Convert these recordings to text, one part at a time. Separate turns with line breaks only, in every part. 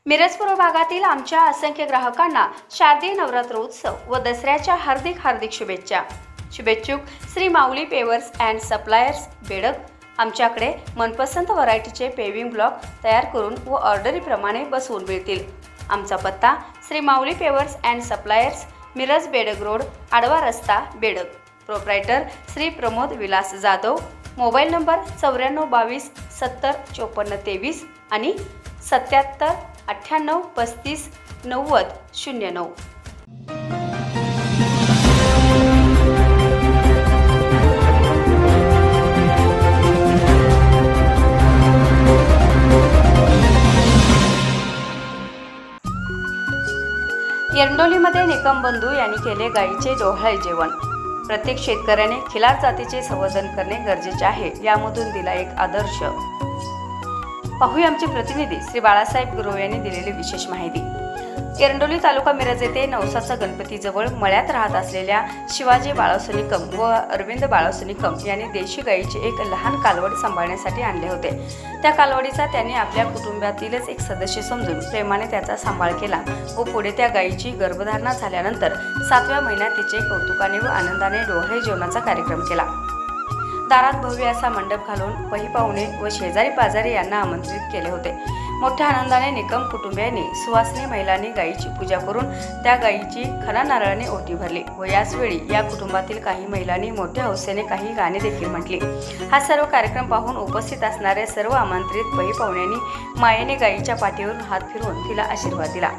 मिरज पूर्व भागातील आमच्या असंख्य ग्राहकांना शारदीय नवरात्र उत्सव व दसऱ्याच्या हार्दिक शुभेच्छा। शुभेच्छुक Shri Mauli pavers and suppliers Bedag. आमच्याकडे मनपसंत व्हरायटीचे पेविंग ब्लॉक तयार करून व ऑर्डरीप्रमाणे बसवून मिळतील। आमचा पत्ता Shri Mauli pavers and suppliers, Miraj Bedag road, आडवा रस्ता, Bedag. Proprietor Shri Pramod Vilas Jadhav. Mobile number 9422 70 54 23 आणि 77 98 35 90 09। एरंडोलीमध्ये निकम बंधू यांनी केले गायीचे डोहाळे जेवण। प्रत्येक शेतकऱ्याने खिलार जातीचे संवर्धन करणे गरजेचे आहे, यामधून दिला एक आदर्श। पाहूया आमचे प्रतिनिधी श्री बाळासाहेब गुरव यांनी दिलेली विशेष माहिती। एरंडोली तालुका मिरज येथे नवसाचा गणपती जवळ मळ्यात राहत असलेल्या शिवाजी बाळासो निकम व अरविंद बाळासो निकम यांनी देशी गायीचे एक लहान कालवड सांभाळण्यासाठी आणले होते। त्या कालवडीचा त्यांनी आपल्या कुटुंबातीलच एक सदस्य समजून प्रेमाने त्याचा सांभाळ केला व पुढे त्या गायीची गर्भधारणा झाल्यानंतर 7व्या महिन्यात तिचे कौतुकाने व आनंदाने डोहाळे जेवणाचा कार्यक्रम केला। दारात भव्य असा मंडप घालून पही पाहुणे व शेजारी पाजारी यांना आमंत्रित केले होते। मोठ्या आनंदाने निकम कुटुंबियांनी सुवासिनी महिलांनी गायीची पूजा करून त्या गायीची खणा नारळाने ओटी भरली व याचवेळी या कुटुंबातील काही महिलांनी मोठ्या हौसेने काही गाणी देखील म्हटली। हा सर्व कार्यक्रम पाहून उपस्थित असणाऱ्या सर्व आमंत्रित पही पाहुण्यांनी मायेने गायीच्या पाठीवरून हात फिरवून तिला आशीर्वाद दिला।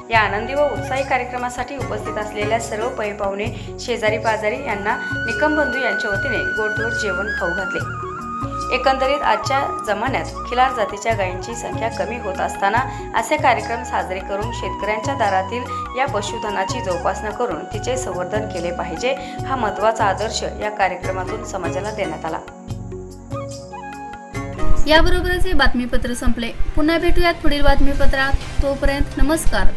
या आनंदी व उत्साही कार्यक्रमासाठी उपस्थित असलेल्या सर्व पही पाहुणे, शेजारी पाजारी यांना निकम बंधू यांच्या वतीने गोडधोड जेवण खाऊ घातले। एकंदरीत आजच्या जमान्यात खिलार जातीच्या गायींची संख्या कमी होत असताना असे कार्यक्रम साजरे करून शेतकऱ्यांच्या दारातील या पशुधनाची जोपासना करून तिचे संवर्धन केले पाहिजे, हा महत्त्वाचा आदर्श या कार्यक्रमातून समाजाला देण्यात आला।
याबरोबरच हे बातमीपत्र संपले। पुन्हा भेटूयात पुढील बातमीपत्रात। तोपर्यंत नमस्कार।